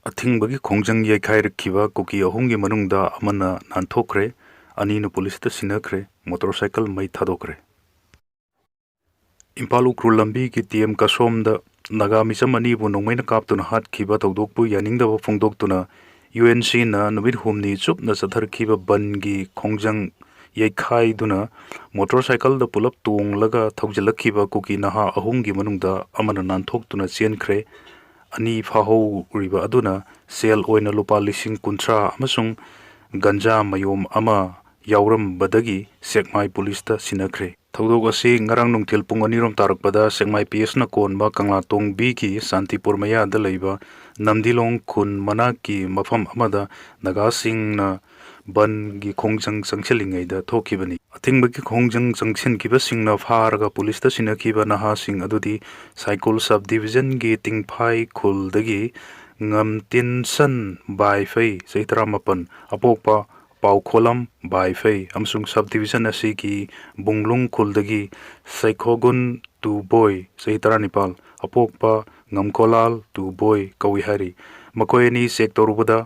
ꯑꯊꯤꯡꯕꯒꯤ ꯈꯣꯡꯖꯪ ꯌꯩꯈꯥꯏꯔꯛꯈꯤꯕ ꯀꯨꯀꯤ ꯑꯍꯨꯝꯒꯤ ꯃꯅꯨꯡꯗ ꯑꯃꯅ ꯅꯥꯟꯊꯣꯛꯈ꯭ꯔꯦ, ꯑꯅꯤꯅ ꯄꯨꯂꯤꯁꯇ ꯁꯤꯟꯅꯈ꯭ꯔꯦ, ꯃꯣꯇꯣꯔꯁꯥꯏꯀꯜ ꯃꯩ ꯊꯥꯗꯣꯛꯈ꯭ꯔꯦ꯫ ꯏꯝꯐꯥꯜ ꯎꯈ꯭ꯔꯨꯜ ꯂꯝꯕꯤꯒꯤ ꯇꯤ.ꯑꯦꯝ ꯀꯁꯣꯝꯗ ꯅꯥꯒꯥ ꯃꯤꯆꯝ ꯑꯅꯤꯕꯨ ꯅꯣꯡꯃꯩꯅ ꯀꯥꯞꯇꯨꯅ ꯍꯥꯠꯈꯤꯕ ꯊꯧꯗꯣꯛꯄꯨ ꯌꯥꯅꯤꯡꯗꯕ ꯐꯣꯡꯗꯣꯛꯇꯨꯅ UNCꯅ ꯅꯨꯃꯤꯠ ꯍꯨꯝꯅꯤ ꯆꯨꯞꯅ ꯆꯠꯊꯔꯛꯈꯤꯕ ꯕꯟꯒꯤ ꯈꯣꯡꯖꯪ ꯌꯩꯈꯥꯏꯗꯨꯅ ꯃꯣꯇꯣꯔꯁꯥꯏꯀꯜꯗ ꯄꯨꯂꯞ ꯇꯣꯡꯂꯒ ꯊꯧꯖꯤꯜꯂꯛꯈꯤꯕ ꯀꯨꯀꯤ ꯅꯍꯥ ꯑꯍꯨꯝꯒꯤ ꯃꯅꯨꯡꯗ ꯑꯃꯅ ꯅꯥꯟꯊꯣꯛꯇꯨꯅ ꯆꯦꯟꯈ꯭ꯔꯦ꯫ ꯑꯅꯤ ꯐꯥꯍꯧꯔꯤꯕ ꯑꯗꯨꯅ ꯁꯦꯜ ꯑꯣꯏꯅ ꯂꯨꯄꯥ 30,000 ꯑꯃꯁꯨꯡ ꯒꯟꯖꯥ ꯃꯌꯣꯝ ꯑꯃ ꯌꯥꯎꯔꯝꯕꯗꯒꯤ ꯁꯦꯛꯃꯥꯏ ꯄꯨꯂꯤꯁꯇ ꯁꯤꯟꯅꯈ꯭ꯔꯦ꯫ ꯊꯧꯗꯣꯛ ꯑꯁꯤ ꯉꯔꯥꯡ ꯅꯨꯡꯊꯤꯜ ꯄꯨꯡ 2 ꯇꯥꯔꯛꯄꯗ ꯁꯦꯛꯃꯥꯏ PSꯅ ꯀꯣꯟꯕ ꯀꯪꯂꯥꯇꯣꯡꯕꯤꯒꯤ ꯁꯥꯟꯇꯤꯄꯨꯔ ꯃꯌꯥꯗ ꯂꯩꯕ ꯅꯝꯗꯤꯂꯣꯡ ꯈꯨꯟ ꯃꯅꯥꯛꯀꯤ ꯃꯐꯝ ꯑꯃꯗ ꯅꯥꯒꯥꯁꯤꯡꯅ ꯕꯟꯒꯤ ꯈꯣꯡꯖꯪ ꯆꯪꯁꯤꯜꯂꯤꯉꯩꯗ ꯊꯣꯛꯈꯤꯕꯅꯤ꯫ ꯑꯊꯤꯡꯕꯒꯤ ꯈꯣꯡꯖꯪ ꯆꯪꯁꯤꯟꯈꯤꯕꯁꯤꯡꯅ ꯐꯥꯔꯒ ꯄꯨꯂꯤꯁꯇ ꯁꯤꯟꯅꯈꯤꯕ ꯅꯍꯥꯁꯤꯡ ꯑꯗꯨꯗꯤ ꯁꯥꯏꯀꯨꯜ ꯁꯕ ꯗꯤꯕꯤꯖꯟꯒꯤ ꯇꯤꯡꯐꯥꯏ ꯈꯨꯜꯗꯒꯤ ꯉꯝꯇꯤꯟꯁꯟ ꯕꯥꯏꯐꯩ ꯆꯍꯤ 19, ꯑꯄꯣꯛꯄ ꯄꯥꯎꯈꯣꯂꯝ ꯕꯥꯏꯐꯩ ꯑꯃꯁꯨꯡ ꯁꯕ ꯗꯤꯕꯤꯖꯟ ꯑꯁꯤꯒꯤ ꯕꯨꯡꯂꯨꯡ ꯈꯨꯜꯗꯒꯤ ꯁꯩꯈꯣꯒꯨꯟ ꯇꯨꯕꯣꯏ ꯆꯍꯤ 19, ꯑꯄꯣꯛꯄ ꯉꯝꯈꯣꯂꯥꯜ ꯇꯨꯕꯣꯏ ꯀꯧꯏ ꯍꯥꯏꯔꯤ꯫ ꯃꯈꯣꯏ ꯑꯅꯤ ꯆꯦꯛ ꯇꯧꯔꯨꯕꯗ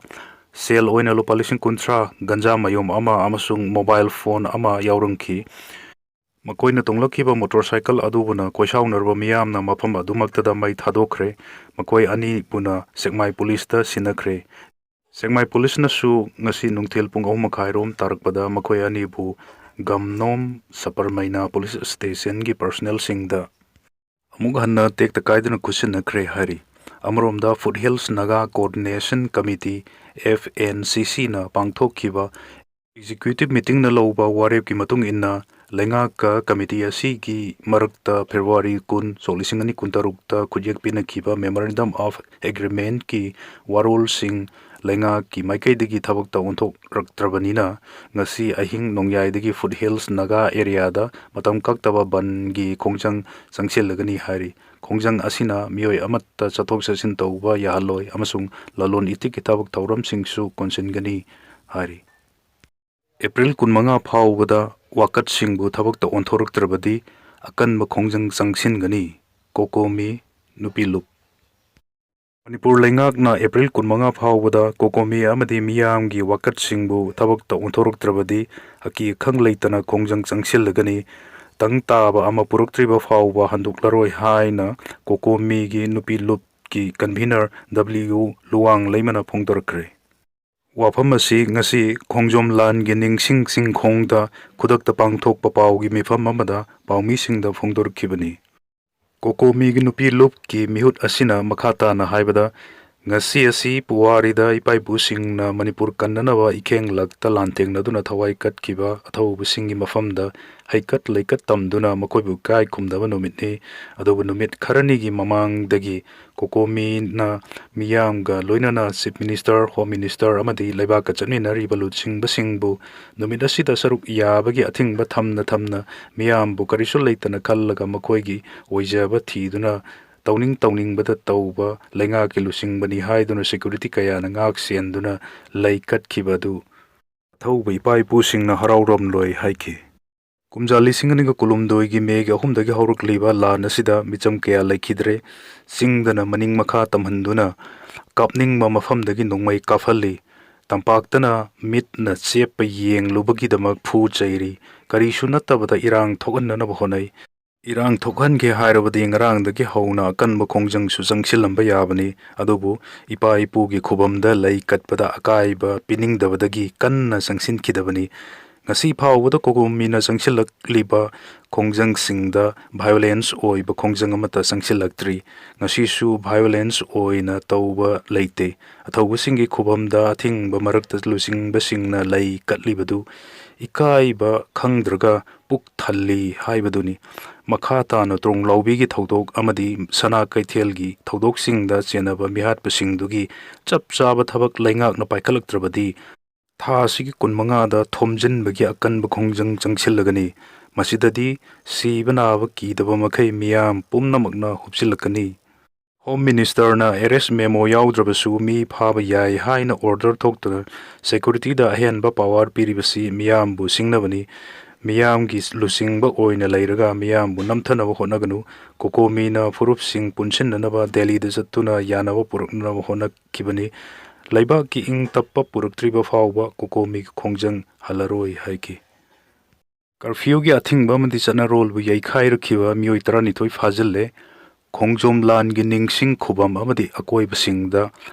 ꯁꯦꯜ ꯑꯣꯏꯅ ꯂꯨꯄꯥ 30,000, ꯒꯟꯖꯥ ꯃꯌꯣꯝ ꯑꯃ ꯑꯃꯁꯨꯡ ꯃꯣꯕꯥꯏꯜ ꯐꯣꯟ ꯑꯃ ꯌꯥꯎꯔꯝꯈꯤ꯫ ꯃꯈꯣꯏꯅ ꯇꯣꯡꯂꯛꯈꯤꯕ ꯃꯣꯇꯣꯔꯁꯥꯏꯀꯜ ꯑꯗꯨꯕꯨꯅ ꯀꯣꯏꯁꯥꯎꯅꯔꯕ ꯃꯤꯌꯥꯝꯅ ꯃꯐꯝ ꯑꯗꯨꯃꯛꯇꯗ ꯃꯩ ꯊꯥꯗꯣꯛꯈ꯭ꯔꯦ꯫ ꯃꯈꯣꯏ ꯑꯅꯤꯕꯨꯅ ꯁꯦꯛꯃꯥꯏ ꯄꯨꯂꯤꯁꯇ ꯁꯤꯟꯅꯈ꯭ꯔꯦ꯫ ꯁꯦꯛꯃꯥꯏ ꯄꯨꯂꯤꯁꯅꯁꯨ ꯉꯁꯤ ꯅꯨꯡꯊꯤꯜ ꯄꯨꯡ 3:30 ꯇꯥꯔꯛꯄꯗ ꯃꯈꯣꯏ ꯑꯅꯤꯕꯨ ꯒꯝꯅꯣꯝ ꯁꯄꯔꯃꯩꯅ ꯄꯨꯂꯤꯁ ꯁ꯭ꯇꯦꯁꯟꯒꯤ ꯄꯔꯁꯣꯅꯦꯜꯁꯤꯡꯗ ꯑꯃꯨꯛ ꯍꯟꯅ ꯇꯦꯛꯇ ꯀꯥꯏꯗꯅ ꯈꯨꯠꯁꯤꯟꯅꯈ꯭ꯔꯦ ꯍꯥꯏꯔꯤ꯫ ꯑꯃꯔꯣꯝꯗ foothills Naga coordination committee FNCCꯅ ꯄꯥꯡꯊꯣꯛꯈꯤꯕ ꯑꯦꯛꯖꯤꯀ꯭ꯌꯨꯇꯤꯕ ꯃꯤꯇꯤꯡꯅ ꯂꯧꯕ ꯋꯥꯔꯦꯞꯀꯤ ꯃꯇꯨꯡ ꯏꯟꯅ ꯂꯩꯉꯥꯛꯀ ꯀꯃꯤꯇꯤ ꯑꯁꯤꯒꯤ ꯃꯔꯛꯇ ꯐꯦꯕ꯭ꯔꯨꯋꯥꯔꯤ 10, 2023ꯗ ꯈꯨꯠꯌꯦꯛ ꯄꯤꯅꯈꯤꯕ ꯃꯦꯃꯣꯔꯦꯟꯗꯝ ꯑꯣꯐ ꯑꯦꯒ꯭ꯔꯤꯃꯦꯟꯠꯀꯤ ꯋꯥꯔꯣꯜꯁꯤꯡ ꯂꯩꯉꯥꯛꯀꯤ ꯃꯥꯏꯀꯩꯗꯒꯤ ꯊꯕꯛꯇ ꯑꯣꯟꯊꯣꯛꯔꯛꯇ꯭ꯔꯕꯅꯤꯅ ꯉꯁꯤ ꯑꯍꯤꯡ ꯅꯣꯡꯌꯥꯏꯗꯒꯤ ꯐꯨꯠ ꯍꯤꯜꯁ ꯅꯥꯒꯥ ꯑꯦꯔꯤꯌꯥꯗ ꯃꯇꯝ ꯀꯛꯇꯕ ꯕꯟꯒꯤ ꯈꯣꯡꯖꯪ ꯆꯪꯁꯤꯜꯂꯒꯅꯤ ꯍꯥꯏꯔꯤ꯫ ꯈꯣꯡꯖꯪ ꯑꯁꯤꯅ ꯃꯤꯑꯣꯏ ꯑꯃꯠꯇ ꯆꯠꯊꯣꯛ ꯆꯠꯁꯤꯟ ꯇꯧꯕ ꯌꯥꯍꯜꯂꯣꯏ ꯑꯃꯁꯨꯡ ꯂꯂꯣꯟ ꯏꯇꯤꯛꯀꯤ ꯊꯕꯛ ꯊꯧꯔꯝꯁꯤꯡꯁꯨ ꯀꯣꯟꯁꯤꯟꯒꯅꯤ ꯍꯥꯏꯔꯤ꯫ ꯑꯦꯄ꯭ꯔꯤꯜ 15 ꯐꯥꯎꯕꯗ ꯋꯥꯀꯠꯁꯤꯡꯕꯨ ꯊꯕꯛꯇ ꯑꯣꯟꯊꯣꯔꯛꯇ꯭ꯔꯕꯗꯤ ꯑꯀꯟꯕ ꯈꯣꯡꯖꯪ ꯆꯪꯁꯤꯟꯒꯅꯤ꯫ ꯀꯣꯀꯣꯃꯤ ꯅꯨꯄꯤ ꯂꯨꯞ ꯃꯅꯤꯄꯨꯔ ꯂꯩꯉꯥꯛꯅ ꯑꯦꯄ꯭ꯔꯤꯜ 15 ꯐꯥꯎꯕꯗ ꯀꯣꯀꯣꯃꯤ ꯑꯃꯗꯤ ꯃꯤꯌꯥꯝꯒꯤ ꯋꯥꯀꯠꯁꯤꯡꯕꯨ ꯊꯕꯛꯇ ꯑꯣꯟꯊꯣꯔꯛꯇ꯭ꯔꯕꯗꯤ ꯑꯀꯤ ꯑꯈꯪ ꯂꯩꯇꯅ ꯈꯣꯡꯖꯪ ꯆꯪꯁꯤꯜꯂꯒꯅꯤ, ꯇꯪ ꯇꯥꯕ ꯑꯃ ꯄꯨꯔꯛꯇ꯭ꯔꯤꯕ ꯐꯥꯎꯕ ꯍꯟꯗꯣꯛꯂꯔꯣꯏ ꯍꯥꯏꯅ ꯀꯣꯀꯣꯃꯤꯒꯤ ꯅꯨꯄꯤ ꯂꯨꯞꯀꯤ ꯀꯟꯚꯤꯅꯔ W. ꯂꯨꯋꯥꯡ ꯂꯩꯃꯅ ꯐꯣꯡꯗꯣꯔꯛꯈ꯭ꯔꯦ꯫ ꯋꯥꯐꯝ ꯑꯁꯤ ꯉꯁꯤ ꯈꯣꯡꯖꯣꯝ ꯂꯥꯟꯒꯤ ꯅꯤꯡꯁꯤꯡ ꯆꯤꯡꯈꯣꯡꯗ ꯈꯨꯗꯛꯇ ꯄꯥꯡꯊꯣꯛꯄ ꯄꯥꯎꯒꯤ ꯃꯤꯐꯝ ꯑꯃꯗ ꯄꯥꯎꯃꯤꯁꯤꯡꯗ ꯐꯣꯡꯗꯣꯔꯛꯈꯤꯕꯅꯤ꯫ ꯀꯣꯀꯣꯃꯤꯒꯤ ꯅꯨꯄꯤ ꯂꯨꯞꯀꯤ ꯃꯤꯍꯨꯠ ꯑꯁꯤꯅ ꯃꯈꯥ ꯇꯥꯅ ꯍꯥꯏꯕꯗ ꯉꯁꯤ ꯑꯁꯤ ꯄꯨꯋꯥꯔꯤꯗ ꯏꯄꯥ-ꯏꯄꯨꯁꯤꯡꯅ ꯃꯅꯤꯄꯨꯔ ꯀꯟꯅꯅꯕ ꯏꯈꯦꯡꯂꯛꯇ ꯂꯥꯟꯊꯦꯡꯅꯗꯨꯅ ꯊꯋꯥꯏ ꯀꯠꯈꯤꯕ ꯑꯊꯧꯕꯁꯤꯡꯒꯤ ꯃꯐꯝꯗ ꯍꯩꯀꯠ ꯂꯩꯀꯠ ꯇꯝꯗꯨꯅ ꯃꯈꯣꯏꯕꯨ ꯏꯀꯥꯏ ꯈꯨꯝꯅꯕ ꯅꯨꯃꯤꯠꯅꯤ꯫ ꯑꯗꯨꯕꯨ ꯅꯨꯃꯤꯠ ꯈꯔꯅꯤꯒꯤ ꯃꯃꯥꯡꯗꯒꯤ ꯀꯣꯀꯣꯃꯤꯅ ꯃꯤꯌꯥꯝꯒ ꯂꯣꯏꯅꯅ ꯆꯤꯐ ꯃꯤꯅꯤꯁꯇꯔ, ꯍꯣꯝ ꯃꯤꯅꯤꯁꯇꯔ ꯑꯃꯗꯤ ꯂꯩꯕꯥꯛꯀ ꯆꯠꯃꯤꯟꯅꯔꯤꯕ ꯂꯨꯆꯤꯡꯕꯁꯤꯡꯕꯨ ꯅꯨꯃꯤꯠ ꯑꯁꯤꯗ ꯁꯔꯨꯛ ꯌꯥꯕꯒꯤ ꯑꯊꯤꯡꯕ ꯊꯝꯅ ꯃꯤꯌꯥꯝꯕꯨ ꯀꯔꯤꯁꯨ ꯂꯩꯇꯅ ꯈꯜꯂꯒ ꯃꯈꯣꯏꯒꯤ ꯑꯣꯏꯖꯕ ꯊꯤꯗꯨꯅ ꯇꯧꯅꯤꯡꯕꯗ ꯇꯧꯕ ꯂꯩꯉꯥꯛꯀꯤ ꯂꯨꯆꯤꯡꯕꯅꯤ ꯍꯥꯏꯗꯨꯅ ꯁꯦꯀ꯭ꯌꯨꯔꯤꯇꯤ ꯀꯌꯥꯅ ꯉꯥꯛ ꯁꯦꯟꯗꯨꯅ ꯂꯩ ꯀꯠꯈꯤꯕ ꯑꯗꯨ ꯑꯊꯧꯕ ꯏꯄꯥ-ꯏꯄꯨꯁꯤꯡꯅ ꯍꯔꯥꯎꯔꯝꯂꯣꯏ ꯍꯥꯏꯈꯤ꯫ ꯀꯨꯝꯖꯥ 2019ꯒꯤ ꯃꯦꯒꯤ 3ꯗꯒꯤ ꯍꯧꯔꯛꯂꯤꯕ ꯂꯥꯟ ꯑꯁꯤꯗ ꯃꯤꯆꯝ ꯀꯌꯥ ꯂꯩꯈꯤꯗ꯭ꯔꯦ꯫ ꯆꯤꯡꯗꯅ ꯃꯅꯤꯡ ꯃꯈꯥ ꯇꯝꯍꯟꯗꯨꯅ ꯀꯥꯞꯅꯤꯡꯕ ꯃꯐꯝꯗꯒꯤ ꯅꯣꯡꯃꯩ ꯀꯥꯞꯍꯜꯂꯤ꯫ ꯇꯝꯄꯥꯛꯇꯅ ꯃꯤꯠꯅ ꯆꯦꯞꯄ ꯌꯦꯡꯂꯨꯕꯒꯤꯗꯃꯛ ꯐꯨ ꯆꯩꯔꯤ꯫ ꯀꯔꯤꯁꯨ ꯅꯠꯇꯕꯗ ꯏꯔꯥꯡ ꯊꯣꯛꯍꯟꯅꯅꯕ ꯍꯣꯠꯅꯩ꯫ ꯏꯔꯥꯡ ꯊꯣꯛꯍꯟꯒꯦ ꯍꯥꯏꯔꯕꯗꯤ ꯉꯔꯥꯡꯗꯒꯤ ꯍꯧꯅ ꯑꯀꯟꯕ ꯈꯣꯡꯖꯪꯁꯨ ꯆꯪꯁꯤꯜꯂꯝꯕ ꯌꯥꯕꯅꯤ꯫ ꯑꯗꯨꯕꯨ ꯏꯄꯥ-ꯏꯄꯨꯒꯤ ꯈꯨꯕꯝꯗ ꯂꯩ ꯀꯠꯄꯗ ꯑꯀꯥꯏꯕ ꯄꯤꯅꯤꯡꯗꯕꯗꯒꯤ ꯀꯟꯅ ꯆꯪꯁꯤꯟꯈꯤꯗꯕꯅꯤ꯫ ꯉꯁꯤ ꯐꯥꯎꯕꯗ ꯀꯣꯀꯣꯃꯤꯅ ꯆꯪꯁꯤꯜꯂꯛꯂꯤꯕ ꯈꯣꯡꯖꯪꯁꯤꯡꯗ ꯚꯥꯏꯑꯣꯂꯦꯟꯁ ꯑꯣꯏꯕ ꯈꯣꯡꯖꯪ ꯑꯃꯠꯇ ꯆꯪꯁꯤꯜꯂꯛꯇ꯭ꯔꯤ꯫ ꯉꯁꯤꯁꯨ ꯚꯥꯏꯑꯣꯂꯦꯟꯁ ꯑꯣꯏꯅ ꯇꯧꯕ ꯂꯩꯇꯦ꯫ ꯑꯊꯧꯕꯁꯤꯡꯒꯤ ꯈꯨꯕꯝꯗ ꯑꯊꯤꯡꯕ ꯃꯔꯛꯇ ꯂꯨꯆꯤꯡꯕꯁꯤꯡꯅ ꯂꯩ ꯀꯠꯂꯤꯕꯗꯨ ꯏꯀꯥꯏꯕ ꯈꯪꯗ꯭ꯔꯒ ꯄꯨꯛ ꯊꯜꯂꯤ ꯍꯥꯏꯕꯗꯨꯅꯤ꯫ ꯃꯈꯥ ꯇꯥꯅ ꯇ꯭ꯔꯣꯡꯂꯥꯎꯕꯤꯒꯤ ꯊꯧꯗꯣꯛ ꯑꯃꯗꯤ ꯁꯅꯥ ꯀꯩꯊꯦꯜꯒꯤ ꯊꯧꯗꯣꯛꯁꯤꯡꯗ ꯆꯦꯟꯅꯕ ꯃꯤꯍꯥꯠꯄꯁꯤꯡꯗꯨꯒꯤ ꯆꯞ ꯆꯥꯕ ꯊꯕꯛ ꯂꯩꯉꯥꯛꯅ ꯄꯥꯏꯈꯠꯂꯛꯇ꯭ꯔꯕꯗꯤ ꯊꯥ ꯑꯁꯤꯒꯤ 15ꯗ ꯊꯣꯝꯖꯤꯟꯕꯒꯤ ꯑꯀꯟꯕ ꯈꯣꯡꯖꯪ ꯆꯪꯁꯤꯜꯂꯒꯅꯤ꯫ ꯃꯁꯤꯗꯗꯤ ꯁꯤꯕ ꯅꯥꯕ ꯀꯤꯗꯕ ꯃꯈꯩ ꯃꯤꯌꯥꯝ ꯄꯨꯝꯅꯃꯛꯅ ꯍꯨꯞꯆꯤꯜꯂꯛꯀꯅꯤ꯫ ꯍꯣꯝ ꯃꯤꯅꯤꯁꯇꯔꯅ ꯑꯦꯔꯦꯁ ꯃꯦꯃꯣ ꯌꯥꯎꯗ꯭ꯔꯕꯁꯨ ꯃꯤ ꯐꯥꯕ ꯌꯥꯏ ꯍꯥꯏꯅ ꯑꯣꯔꯗꯔ ꯊꯣꯛꯇꯨꯅ ꯁꯦꯀ꯭ꯌꯨꯔꯤꯇꯤꯗ ꯑꯍꯦꯟꯕ ꯄꯥꯋꯔ ꯄꯤꯔꯤꯕꯁꯤ ꯃꯤꯌꯥꯝꯕꯨ ꯁꯤꯡꯅꯕꯅꯤ꯫ ꯃꯤꯌꯥꯝꯒꯤ ꯂꯨꯆꯤꯡꯕ ꯑꯣꯏꯅ ꯂꯩꯔꯒ ꯃꯤꯌꯥꯝꯕꯨ ꯅꯝꯊꯅꯕ ꯍꯣꯠꯅꯒꯅꯨ ꯀꯣꯀꯣꯃꯤꯅ ꯐꯨꯔꯨꯞꯁꯤꯡ ꯄꯨꯟꯁꯤꯟꯅꯅꯕ ꯗꯦꯜꯂꯤꯗ ꯆꯠꯇꯨꯅ ꯌꯥꯅꯕ ꯄꯨꯔꯛꯅꯕ ꯍꯣꯠꯅꯈꯤꯕꯅꯤ ꯂꯩꯕꯥꯛꯀꯤ ꯏꯪ ꯇꯞꯄ ꯄꯨꯔꯛꯇ꯭ꯔꯤꯕ ꯐꯥꯎꯕ ꯀꯣꯀꯣꯃꯤꯒꯤ ꯈꯣꯡꯖꯪ ꯍꯜꯂꯔꯣꯏ ꯍꯥꯏꯈꯤ ꯀꯔꯐ꯭ꯌꯨꯒꯤ ꯑꯊꯤꯡꯕ ꯑꯃꯗꯤ ꯆꯠꯅꯔꯣꯜꯕꯨ ꯌꯩꯈꯥꯏꯔꯛꯈꯤꯕ ꯃꯤꯑꯣꯏ 12 ꯐꯥꯖꯤꯜꯂꯦ ꯈꯣꯡꯖꯣꯝ ꯂꯥꯟꯒꯤ ꯅꯤꯡꯁꯤꯡ ꯈꯨꯕꯝ ꯑꯃꯗꯤ ꯑꯀꯣꯏꯕꯁꯤꯡꯗ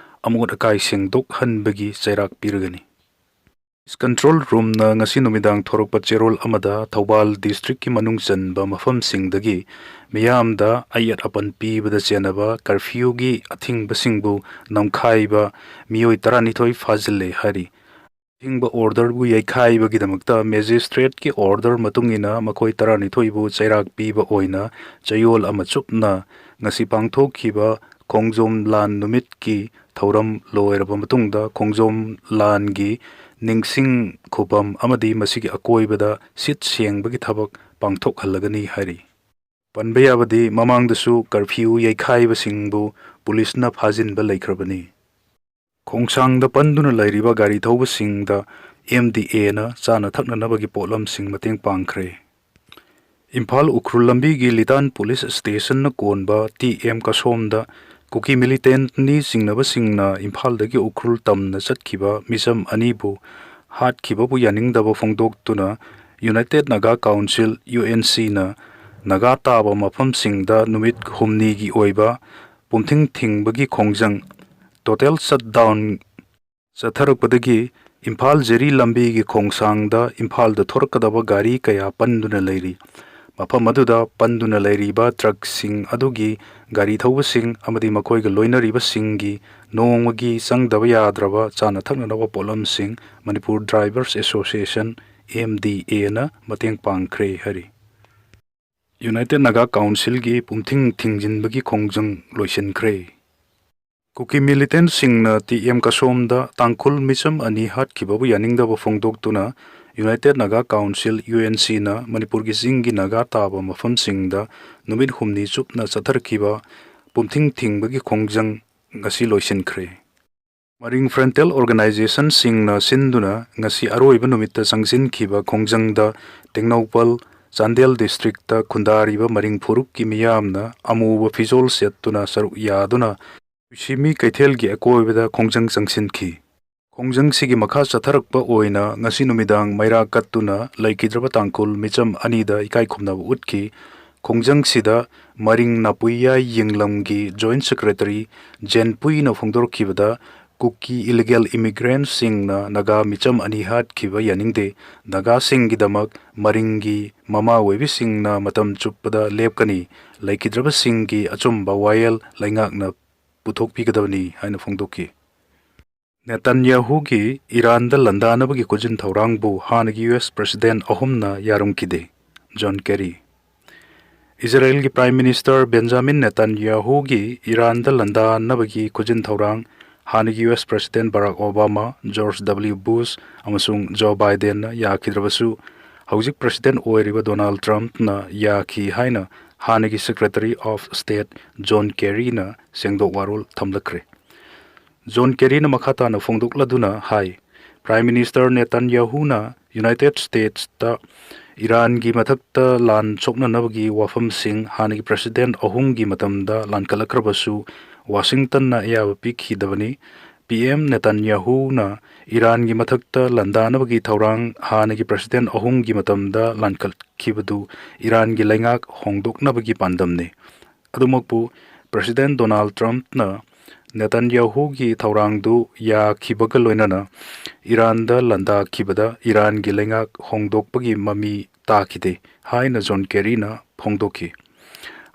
ꯑꯃꯣꯠ ꯑꯀꯥꯏ ꯁꯦꯡꯗꯣꯛꯍꯟꯕꯒꯤ ꯆꯩꯔꯥꯛ ꯄꯤꯔꯒꯅꯤ ꯀꯟꯇ꯭ꯔꯣꯜ ꯔꯨꯝꯅ ꯉꯁꯤ ꯅꯨꯃꯤꯗꯥꯡ ꯊꯣꯔꯛꯄ ꯆꯦꯔꯣꯜ ꯑꯃꯗ ꯊꯧꯕꯥꯜ ꯗꯤꯁꯇ꯭ꯔꯤꯛꯀꯤ ꯃꯅꯨꯡ ꯆꯟꯕ ꯃꯐꯝꯁꯤꯡꯗꯒꯤ ꯃꯤꯌꯥꯝꯗ ꯑꯌꯦꯠ ꯑꯄꯟ ꯄꯤꯕꯗ ꯆꯦꯟꯅꯕ ꯀꯔꯐ꯭ꯌꯨꯒꯤ ꯑꯊꯤꯡꯕꯁꯤꯡꯕꯨ ꯅꯝꯈꯥꯏꯕ ꯃꯤꯑꯣꯏ 12 ꯐꯥꯖꯤꯜꯂꯦ ꯍꯥꯏꯔꯤ ꯑꯊꯤꯡꯕ ꯑꯣꯔꯗꯔꯕꯨ ꯌꯩꯈꯥꯏꯕꯒꯤꯗꯃꯛꯇ ꯃꯦꯖꯤꯁꯇ꯭ꯔꯦꯠꯀꯤ ꯑꯣꯔꯗꯔ ꯃꯇꯨꯡꯏꯟꯅ ꯃꯈꯣꯏ 12ꯕꯨ ꯆꯩꯔꯥꯛ ꯄꯤꯕ ꯑꯣꯏꯅ ꯆꯌꯣꯜ ꯑꯃ ꯆꯨꯞꯅ ꯉꯁꯤ ꯄꯥꯡꯊꯣꯛꯈꯤꯕ ꯈꯣꯡꯖꯣꯝ ꯂꯥꯟ ꯅꯨꯃꯤꯠꯀꯤ ꯊꯧꯔꯝ ꯂꯣꯏꯔꯕ ꯃꯇꯨꯡꯗ ꯈꯣꯡꯖꯣꯝ ꯂꯥꯟꯒꯤ ꯅꯤꯡꯁꯤꯡ ꯈꯨꯕꯝ ꯑꯃꯗꯤ ꯃꯁꯤꯒꯤ ꯑꯀꯣꯏꯕꯗ ꯁꯤꯠ ꯁꯦꯡꯕꯒꯤ ꯊꯕꯛ ꯄꯥꯡꯊꯣꯛꯍꯜꯂꯒꯅꯤ ꯍꯥꯏꯔꯤ ꯄꯟꯕ ꯌꯥꯕꯗꯤ ꯃꯃꯥꯡꯗꯁꯨ ꯀꯔꯐ꯭ꯌꯨ ꯌꯩꯈꯥꯏꯕꯁꯤꯡꯕꯨ ꯄꯨꯂꯤꯁꯅ ꯐꯥꯖꯤꯟꯕ ꯂꯩꯈ꯭ꯔꯕꯅꯤ ꯈꯣꯡꯁꯥꯡꯗ ꯄꯟꯗꯨꯅ ꯂꯩꯔꯤꯕ ꯒꯥꯔꯤ ꯊꯧꯕꯁꯤꯡꯗ MDAꯅ ꯆꯥꯅ ꯊꯛꯅꯅꯕꯒꯤ ꯄꯣꯠꯂꯝꯁꯤꯡ ꯃꯇꯦꯡ ꯄꯥꯡꯈ꯭ꯔꯦ ꯏꯝꯐꯥꯜ ꯎꯈ꯭ꯔꯨꯜ ꯂꯝꯕꯤꯒꯤ ꯂꯤꯇꯥꯟ ꯄꯨꯂꯤꯁ ꯁ꯭ꯇꯦꯁꯟꯅ ꯀꯣꯟꯕ TM ꯀꯁꯣꯝꯗ ꯀꯨꯀꯤ ꯃꯤꯂꯤꯇꯦꯟꯠꯅꯤ ꯆꯤꯡꯅꯕꯁꯤꯡꯅ ꯏꯝꯐꯥꯜꯗꯒꯤ ꯎꯈ꯭ꯔꯨꯜ ꯇꯝꯅ ꯆꯠꯈꯤꯕ ꯃꯤꯆꯝ 2ꯕꯨ ꯍꯥꯠꯈꯤꯕꯕꯨ ꯌꯥꯅꯤꯡꯗꯕ ꯐꯣꯡꯗꯣꯛꯇꯨꯅ ꯌꯨꯅꯥꯏꯇꯦꯗ ꯅꯥꯒꯥ ꯀꯥꯎꯟꯁꯤꯜ UNCꯅ ꯅꯥꯒꯥ ꯇꯥꯕ ꯃꯐꯝꯁꯤꯡꯗ ꯅꯨꯃꯤꯠ 6ꯅꯤꯒꯤ ꯑꯣꯏꯕ ꯄꯨꯝꯊꯤꯡ ꯊꯤꯡꯕꯒꯤ ꯈꯣꯡꯖꯪ ꯇꯣꯇꯦꯜ ꯁꯠꯗꯥꯎꯟ ꯆꯠꯊꯔꯛꯄꯗꯒꯤ ꯏꯝꯐꯥꯜ ꯖꯦꯔꯤ ꯂꯝꯕꯤꯒꯤ ꯈꯣꯡꯁꯥꯡꯗ ꯏꯝꯐꯥꯜꯗ ꯊꯣꯔꯛꯀꯗꯕ ꯒꯥꯔꯤ ꯀꯌꯥ ꯄꯟꯗꯨꯅ ꯂꯩꯔꯤ ꯃꯐꯝ ꯑꯗꯨꯗ ꯄꯟꯗꯨꯅ ꯂꯩꯔꯤꯕ ꯇ꯭ꯔꯛꯁꯤꯡ ꯑꯗꯨꯒꯤ ꯒꯥꯔꯤ ꯊꯧꯕꯁꯤꯡ ꯑꯃꯗꯤ ꯃꯈꯣꯏꯒ ꯂꯣꯏꯅꯔꯤꯕꯁꯤꯡꯒꯤ ꯅꯣꯡꯃꯒꯤ ꯆꯪꯗꯕ ꯌꯥꯗ꯭ꯔꯕ ꯆꯥꯅ ꯊꯛꯅꯅꯕ ꯄꯣꯠꯂꯝꯁꯤꯡ ꯃꯅꯤꯄꯨꯔ ꯗ꯭ꯔꯥꯏꯚꯔꯁ ꯑꯦꯁꯣꯁꯤꯌꯦꯁꯟ MDAꯅ ꯃꯇꯦꯡ ꯄꯥꯡꯈ꯭ꯔꯦ ꯍꯥꯏꯔꯤ ꯌꯨꯅꯥꯏꯇꯦꯗ ꯅꯥꯒꯥ ꯀꯥꯎꯟꯁꯤꯜꯒꯤ ꯄꯨꯝꯊꯤꯡ ꯊꯤꯡꯖꯤꯟꯕꯒꯤ ꯈꯣꯡꯖꯪ ꯂꯣꯏꯁꯤꯟꯈ꯭ꯔꯦ ꯀꯨꯀꯤ ꯃꯤꯂꯤꯇꯦꯟꯠꯁꯤꯡꯅ TM ꯀꯁꯣꯝꯗ ꯇꯥꯡꯈꯨꯜ ꯃꯤꯆꯝ 2 ꯍꯥꯠꯈꯤꯕꯕꯨ ꯌꯥꯅꯤꯡꯗꯕ ꯐꯣꯡꯗꯣꯛꯇꯨꯅ ꯌꯨꯅꯥꯏꯇꯦꯗ ꯅꯥꯒꯥ ꯀꯥꯎꯟꯁꯤꯜ UNCꯅ ꯃꯅꯤꯄꯨꯔꯒꯤ ꯆꯤꯡꯒꯤ ꯅꯥꯒꯥ ꯇꯥꯕ ꯃꯐꯝꯁꯤꯡꯗ ꯅꯨꯃꯤꯠ 6ꯅꯤ ꯆꯨꯞꯅ ꯆꯠꯊꯔꯛꯈꯤꯕ ꯄꯨꯝꯊꯤꯡ ꯊꯤꯡꯕꯒꯤ ꯈꯣꯡꯖꯪ ꯉꯁꯤ ꯂꯣꯏꯁꯤꯟꯈ꯭ꯔꯦ ꯃꯔꯤꯡ ꯐ꯭ꯔꯟꯇꯦꯜ ꯑꯣꯔꯒꯅꯥꯏꯖꯦꯁꯟꯁꯤꯡꯅ ꯁꯤꯟꯗꯨꯅ ꯉꯁꯤ ꯑꯔꯣꯏꯕ ꯅꯨꯃꯤꯠꯇ ꯆꯪꯁꯤꯟꯈꯤꯕ ꯈꯣꯡꯖꯪꯗ ꯇꯦꯡꯅꯧꯄꯜ ꯆꯥꯟꯗꯦꯜ ꯗꯤꯁꯇ꯭ꯔꯤꯛꯇ ꯈꯨꯟꯗꯥꯔꯤꯕ ꯃꯔꯤꯡ ꯐꯨꯔꯨꯞꯀꯤ ꯃꯤꯌꯥꯝꯅ ꯑꯃꯨꯕ ꯐꯤꯖꯣꯜ ꯁꯦꯠꯇꯨꯅ ꯁꯔꯨꯛ ꯌꯥꯗꯨꯅ ꯁꯤꯃꯤ ꯀꯩꯊꯦꯜꯒꯤ ꯑꯀꯣꯏꯕꯗ ꯈꯣꯡꯖꯪ ꯆꯪꯁꯤꯟꯈꯤ ꯈꯣꯡꯖꯪꯁꯤꯒꯤ ꯃꯈꯥ ꯆꯠꯊꯔꯛꯄ ꯑꯣꯏꯅ ꯉꯁꯤ ꯅꯨꯃꯤꯗꯥꯡ ꯃꯩꯔꯥ ꯀꯠꯇꯨꯅ ꯂꯩꯈꯤꯗ꯭ꯔꯕ ꯇꯥꯡꯈꯨꯜ ꯃꯤꯆꯝ 2ꯗ ꯏꯀꯥꯏ ꯈꯨꯝꯅꯕ ꯎꯠꯈꯤ ꯈꯣꯡꯖꯪꯁꯤꯗ ꯃꯔꯤꯡ ꯅꯥꯄꯨꯏꯌꯥꯏ ꯌꯦꯡꯂꯝꯒꯤ ꯖꯣꯏꯟꯠ ꯁꯦꯀ꯭ꯔꯦꯇꯔꯤ ꯖꯦꯟꯄꯨꯏꯅ ꯐꯣꯡꯗꯣꯔꯛꯈꯤꯕꯗ ꯀꯨꯀꯤ ꯏꯂꯤꯒꯦꯜ ꯏꯃꯤꯒ꯭ꯔꯦꯟꯠꯁꯤꯡꯅ ꯅꯥꯒꯥ ꯃꯤꯆꯝ 2 ꯍꯥꯠꯈꯤꯕ ꯌꯥꯅꯤꯡꯗꯦ ꯅꯥꯒꯥꯁꯤꯡꯒꯤꯗꯃꯛ ꯃꯔꯤꯡꯒꯤ ꯃꯃꯥ ꯑꯣꯏꯕꯤꯁꯤꯡꯅ ꯃꯇꯝ ꯆꯨꯞꯄꯗ ꯂꯦꯞꯀꯅꯤ ꯂꯩꯈꯤꯗ꯭ꯔꯕꯁꯤꯡꯒꯤ ꯑꯆꯨꯝꯕ ꯋꯥꯌꯦꯜ ꯂꯩꯉꯥꯛꯅ ꯄꯨꯊꯣꯛꯄꯤꯒꯗꯕꯅꯤ ꯍꯥꯏꯅ ꯐꯣꯡꯗꯣꯛꯈꯤ ꯅꯦꯇꯟꯌꯥꯍꯨꯒꯤ ꯏꯔꯥꯟꯗ ꯂꯥꯟꯗꯥꯅꯕꯒꯤ ꯈꯨꯖꯤꯟ ꯊꯧꯔꯥꯡꯕꯨ ꯍꯥꯟꯅꯒꯤ US ꯄ꯭ꯔꯦꯁꯤꯗꯦꯟꯠ 3ꯅ ꯌꯥꯔꯝꯈꯤꯗꯦ John Kerry Israel prime minister Benjamin नेतन्याहूगी ईरान लंदानबगी खुजिन थौरांग हानिगी US president Barack Obama George W Bush अमसुंग जो बाइडेन याखिद्रबसु हौजिक प्रेसिडेंट ओइरिबा डोनाल्ड ट्रम्प न याखी हाइना हानिगी secretary of state John Kerry न सेंगदोक वारोल थमलखरे जॉन केरी न मखाता न फोंदोकलदुना हाई प्राइम मिनिस्टर नेतन्याहूना यूनाइटेड स्टेट्स ता ईरान की मथक्ता लान सोकननबगी वाफमसिंग हानिगी प्रेसिडेंट अहुमगी मतमदा लानकलक्रबसु वाशिंगटन ना अयाब पिखिदबनी PM नेतन्याहूना ईरान की मथक्ता लंदानबगी थौरांग हानिगी प्रेसिडेंट अहुमगी मतमदा लानकलखिबदु ईरान की लैंगाक होंदोकनबगी पांदमने अदुमकपु प्रेसिडेंट डोनाल्ड ट्रम्प ना नेतन्याहूगी थौरांगदु याखिबगा लोइनना ईरानदा लंदाखिबदा ईरान की लैंगाक होंदोकपगी ममी ताखिदे हाइना जॉन केरीना फोंदोखि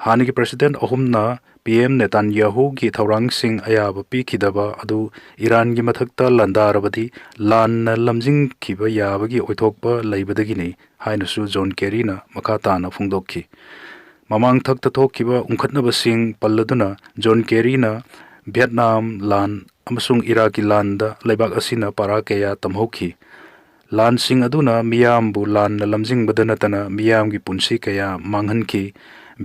हानिगी प्रेसिडेंट अहुमना PM नेतन्याहूगी थौरांगसिंग अयाब पिखिदबा अदु ईरान की मथक्ता लंदारबदी लान लमजिंगखिबा याबगी ओइथोकपा लैबदगिनी हाइनसु जॉन केरीना मखाताना फोंदोखि ममांग थक्ता थोखिबा उंखतनबसिंग पल्लदुना जॉन केरीना वियतनाम लान अमसुंग इराकी लानदा लेबाक असिना पारा कया तमहोखि लान सिंग अदुना मियामबु लान लमजिंगबदा नतना मियामगी पुंसी कया मांगहनखि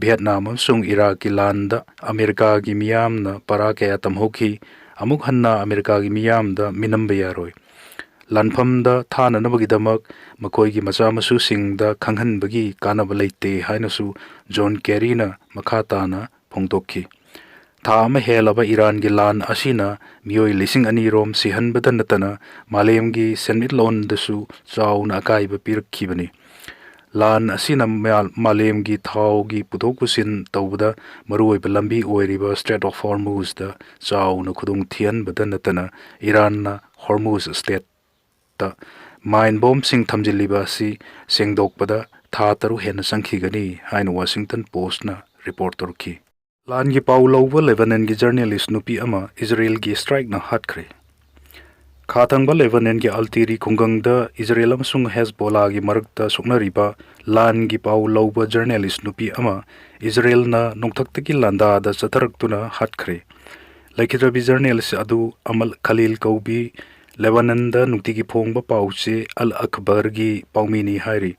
वियतनाम अमसुंग इराकी लानदा अमेरिका की मियामना पारा कया तमहोखि अमुक हन्ना अमेरिका की मियामदा मिनम्बा यारोय ꯂꯥꯟꯐꯝꯗ ꯊꯥꯅꯅꯕꯒꯤꯗꯃꯛ ꯃꯈꯣꯏꯒꯤ ꯃꯆꯥ ꯃꯁꯨꯁꯤꯡꯗ ꯈꯪꯍꯟꯕꯒꯤ ꯀꯥꯟꯅꯕ ꯂꯩꯇꯦ ꯍꯥꯏꯅꯁꯨ ꯖꯣꯟ ꯀꯦꯔꯤꯅ ꯃꯈꯥ ꯇꯥꯅ ꯐꯣꯡꯗꯣꯛꯈꯤ꯫ ꯊꯥ ꯑꯃ ꯍꯦꯜꯂꯕ ꯏꯔꯥꯟꯒꯤ ꯂꯥꯟ ꯑꯁꯤꯅ ꯃꯤꯑꯣꯏ 2,000 ꯔꯣꯝ ꯁꯤꯍꯟꯕꯗ ꯅꯠꯇꯅ ꯃꯥꯂꯦꯝꯒꯤ ꯁꯦꯟꯃꯤꯠꯂꯣꯟꯗꯁꯨ ꯆꯥꯎꯅ ꯑꯀꯥꯏꯕ ꯄꯤꯔꯛꯈꯤꯕꯅꯤ꯫ ꯂꯥꯟ ꯑꯁꯤꯅ ꯃꯥꯂꯦꯝꯒꯤ ꯊꯥꯎꯒꯤ ꯄꯨꯊꯣꯛ ꯄꯨꯁꯤꯟ ꯇꯧꯕꯗ ꯃꯔꯨꯑꯣꯏꯕ ꯂꯝꯕꯤ ꯑꯣꯏꯔꯤꯕ ꯁ꯭ꯇ꯭ꯔꯦꯠ ꯑꯣꯐ ꯍꯣꯔꯃꯨꯖꯗ ꯆꯥꯎꯅ ꯈꯨꯗꯣꯡꯊꯤꯍꯟꯕꯗ ꯅꯠꯇꯅ ꯏꯔꯥꯟꯅ ꯍꯣꯔꯃꯨꯖ ꯁ꯭ꯇ꯭ꯔꯦꯠꯇ ꯃꯥꯏꯟ ꯕꯣꯝꯕꯁꯤꯡ ꯊꯝꯖꯤꯜꯂꯤꯕ ꯑꯁꯤ ꯁꯦꯡꯗꯣꯛꯄꯗ ꯊꯥ 6 ꯍꯦꯟꯅ ꯆꯪꯈꯤꯒꯅꯤ ꯍꯥꯏꯅ ꯋꯥꯁꯤꯡꯇꯟ ꯄꯣꯁꯠꯅ ꯔꯤꯄꯣꯔꯠ ꯇꯧꯔꯛꯈꯤ꯫ ꯂꯥꯟꯒꯤ ꯄꯥꯎ ꯂꯧꯕ ꯂꯦꯕꯅꯟꯒꯤ ꯖꯔꯅꯦꯂꯤꯁꯠ ꯅꯨꯄꯤ ꯑꯃ ꯏꯖꯔꯦꯜꯒꯤ ꯁ꯭ꯇ꯭ꯔꯥꯏꯛꯅ ꯍꯥꯠꯈ꯭ꯔꯦ꯫ ꯈꯥ ꯊꯪꯕ ꯂꯦꯕꯅꯟꯒꯤ ꯑꯜꯇꯤꯔꯤ ꯈꯨꯡꯒꯪꯗ ꯏꯖꯔꯦꯜ ꯑꯃꯁꯨꯡ ꯍꯦꯖꯕꯣꯂꯥꯒꯤ ꯃꯔꯛꯇ ꯁꯣꯛꯅꯔꯤꯕ ꯂꯥꯟꯒꯤ ꯄꯥꯎ ꯂꯧꯕ ꯖꯔꯅꯦꯂꯤꯁꯠ ꯅꯨꯄꯤ ꯑꯃ ꯏꯖꯔꯦꯜꯅ ꯅꯣꯡꯊꯛꯇꯒꯤ ꯂꯥꯟꯗꯥꯗ ꯆꯠꯊꯔꯛꯇꯨꯅ ꯍꯥꯠꯈ꯭ꯔꯦ꯫ ꯂꯩꯈꯤꯗ꯭ꯔꯕꯤ ꯖꯔꯅꯦꯂꯤꯁꯠ ꯑꯗꯨ ꯑꯃꯜ ꯈꯂꯤꯜ ꯀꯧꯕꯤ ꯂꯦꯕꯅꯟꯗ ꯅꯨꯡꯇꯤꯒꯤ ꯐꯣꯡꯕ ꯄꯥꯎꯆꯦ ꯑꯜ ꯑꯈꯕꯔꯒꯤ ꯄꯥꯎꯃꯤꯅꯤ ꯍꯥꯏꯔꯤ꯫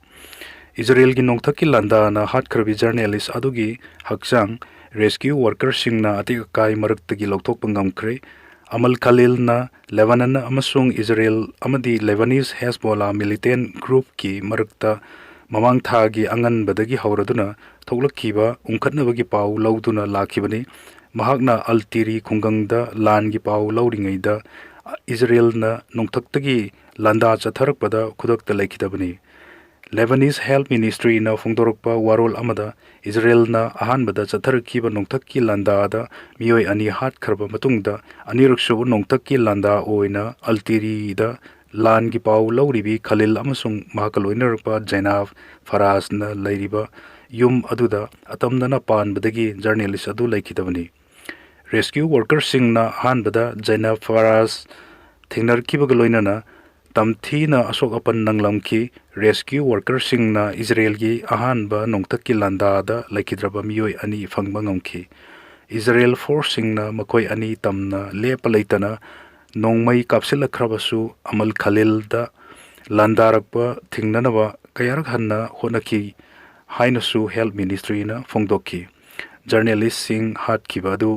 ꯏꯖꯔꯦꯜꯒꯤ ꯅꯣꯡꯊꯛꯀꯤ ꯂꯥꯟꯗꯥꯅ ꯍꯥꯠꯈ꯭ꯔꯕꯤ ꯖꯔꯅꯦꯂꯤꯁꯠ ꯑꯗꯨꯒꯤ ꯍꯛꯆꯥꯡ ꯔꯦꯁꯀ꯭ꯌꯨ ꯋꯥꯔꯀꯔꯁꯤꯡꯅ ꯑꯇꯦꯛ ꯑꯀꯥꯏ ꯃꯔꯛꯇꯒꯤ ꯂꯧꯊꯣꯛꯄ ꯉꯝꯈ꯭ꯔꯦ꯫ ꯑꯃꯜ ꯈꯂꯤꯜꯅ ꯂꯦꯕꯅꯟ ꯑꯃꯁꯨꯡ ꯏꯖꯔꯦꯜ ꯑꯃꯗꯤ ꯂꯦꯕꯅꯤꯁ ꯍꯦꯖꯕꯣꯂꯥ ꯃꯤꯂꯤꯇꯦꯟꯠ ꯒ꯭ꯔꯨꯞꯀꯤ ꯃꯔꯛꯇ ꯃꯃꯥꯡ ꯊꯥꯒꯤ ꯑꯉꯟꯕꯗꯒꯤ ꯍꯧꯔꯗꯨꯅ ꯊꯣꯛꯂꯛꯈꯤꯕ ꯎꯪꯈꯠꯅꯕꯒꯤ ꯄꯥꯎ ꯂꯧꯗꯨꯅ ꯂꯥꯛꯈꯤꯕꯅꯤ꯫ ꯃꯍꯥꯛꯅ ꯑꯜꯇꯤꯔꯤ ꯈꯨꯡꯒꯪꯗ ꯂꯥꯟꯒꯤ ꯄꯥꯎ ꯂꯧꯔꯤꯉꯩꯗ ꯏꯖꯔꯦꯜꯅ ꯅꯣꯡꯊꯛꯇꯒꯤ ꯂꯥꯟꯗꯥ ꯆꯠꯊꯔꯛꯄꯗ ꯈꯨꯗꯛꯇ ꯂꯩꯈꯤꯗꯕꯅꯤ꯫ ꯂꯦꯕꯅꯤꯁ ꯍꯦꯜꯊ ꯃꯤꯅꯤꯁꯇ꯭ꯔꯤꯅ ꯐꯣꯡꯗꯣꯔꯛꯄ ꯋꯥꯔꯣꯜ ꯑꯃꯗ ꯏꯖꯔꯦꯜꯅ ꯑꯍꯥꯟꯕꯗ ꯆꯠꯊꯔꯛꯈꯤꯕ ꯅꯣꯡꯊꯛꯀꯤ ꯂꯥꯟꯗꯥꯗ ꯃꯤꯑꯣꯏ 2 ꯍꯥꯠꯈ꯭ꯔꯕ ꯃꯇꯨꯡꯗ ꯑꯅꯤꯔꯛꯁꯨꯕ ꯅꯣꯡꯊꯛꯀꯤ ꯂꯥꯟꯗꯥ ꯑꯣꯏꯅ ꯑꯜꯇꯤꯔꯤꯗ ꯂꯥꯟꯒꯤ ꯄꯥꯎ ꯂꯧꯔꯤꯕꯤ ꯈꯂꯤꯜ ꯑꯃꯁꯨꯡ ꯃꯍꯥꯛꯀ ꯂꯣꯏꯅꯔꯛꯄ ꯖꯩꯅꯥꯕ ꯐꯔꯥꯖꯅ ꯂꯩꯔꯤꯕ ꯌꯨꯝ ꯑꯗꯨꯗ ꯑꯇꯝꯅꯅ ꯄꯥꯟꯕꯗꯒꯤ ꯖꯔꯅꯦꯂꯤꯁꯠ ꯑꯗꯨ ꯂꯩꯈꯤꯗꯕꯅꯤ꯫ ꯔꯦꯁꯀ꯭ꯌꯨ ꯋꯥꯔꯀꯔꯁꯤꯡꯅ ꯑꯍꯥꯟꯕꯗ ꯖꯩꯅꯥꯕ ꯐꯔꯥꯖ ꯊꯦꯡꯅꯔꯛꯈꯤꯕꯒ ꯂꯣꯏꯅꯅ ꯇꯝꯊꯤꯅ ꯑꯁꯣꯛ ꯑꯄꯟ ꯅꯪꯂꯝꯈꯤ꯫ ꯔꯦꯁꯀ꯭ꯌꯨ ꯋꯥꯔꯀꯔꯁꯤꯡꯅ ꯏꯖꯔꯦꯜꯒꯤ ꯑꯍꯥꯟꯕ ꯅꯣꯡꯊꯛꯀꯤ ꯂꯥꯟꯗꯥꯗ ꯂꯩꯈꯤꯗ꯭ꯔꯕ ꯃꯤꯑꯣꯏ 2 ꯐꯪꯕ ꯉꯝꯈꯤ꯫ ꯏꯖꯔꯦꯜ ꯐꯣꯔꯁꯁꯤꯡꯅ ꯃꯈꯣꯏ 2 ꯇꯝꯅ ꯂꯦꯞꯄ ꯂꯩꯇꯅ ꯅꯣꯡꯃꯩ ꯀꯥꯞꯁꯤꯜꯂꯛꯈ꯭ꯔꯕꯁꯨ ꯑꯃꯜ ꯈꯂꯤꯜꯗ ꯂꯥꯟꯗꯥꯔꯛꯄ ꯊꯤꯡꯅꯅꯕ ꯀꯌꯥꯔꯛ ꯍꯟꯅ ꯍꯣꯠꯅꯈꯤ ꯍꯥꯏꯅꯁꯨ ꯍꯦꯜꯊ ꯃꯤꯅꯤꯁꯇ꯭ꯔꯤꯅ ꯐꯣꯡꯗꯣꯛꯈꯤ꯫ ꯖꯔꯅꯦꯂꯤꯁꯠꯁꯤꯡ ꯍꯥꯠꯈꯤꯕ ꯑꯗꯨ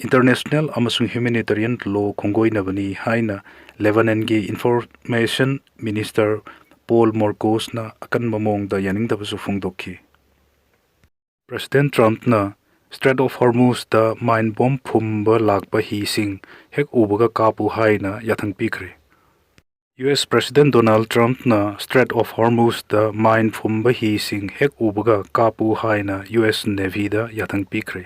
ꯏꯟꯇꯔꯅꯦꯁꯅꯦꯜ ꯑꯃꯁꯨꯡ ꯍ꯭ꯌꯨꯃꯦꯅꯤꯇꯔꯤꯌꯟ ꯂꯣ ꯈꯣꯡꯒꯣꯏꯅꯕꯅꯤ ꯍꯥꯏꯅ ꯂꯦꯕꯅꯟꯒꯤ ꯏꯟꯐꯣꯔꯃꯦꯁꯟ ꯃꯤꯅꯤꯁꯇꯔ ꯄꯣꯜ ꯃꯣꯔꯀꯣꯁꯅ ꯑꯀꯟꯕ ꯃꯑꯣꯡꯗ ꯌꯥꯅꯤꯡꯗꯕꯁꯨ ꯐꯣꯡꯗꯣꯛꯈꯤ꯫ ꯄ꯭ꯔꯦꯁꯤꯗꯦꯟꯠ ꯇ꯭ꯔꯝꯞꯅ ꯁ꯭ꯇ꯭ꯔꯦꯠ ꯑꯣꯐ ꯍꯣꯔꯃꯨꯖꯗ ꯃꯥꯏꯟ ꯕꯣꯝ ꯐꯨꯝꯕ ꯂꯥꯛꯄ ꯍꯤꯁꯤꯡ ꯍꯦꯛ ꯎꯕꯒ ꯀꯥꯞꯄꯨ ꯍꯥꯏꯅ ꯌꯥꯊꯪ ꯄꯤꯈ꯭ꯔꯦ꯫ ꯌꯨꯑꯦꯁ ꯄ꯭ꯔꯦꯁꯤꯗꯦꯟꯠ ꯗꯣꯅꯥꯜꯗ ꯇ꯭ꯔꯝꯞꯅ ꯁ꯭ꯇ꯭ꯔꯦꯠ ꯑꯣꯐ ꯍꯣꯔꯃꯨꯖꯗ ꯃꯥꯏꯟ ꯐꯨꯝꯕ ꯍꯤꯁꯤꯡ ꯍꯦꯛ ꯎꯕꯒ ꯀꯥꯞꯄꯨ ꯍꯥꯏꯅ ꯌꯨꯑꯦꯁ ꯅꯦꯚꯤꯗ ꯌꯥꯊꯪ ꯄꯤꯈ꯭ꯔꯦ꯫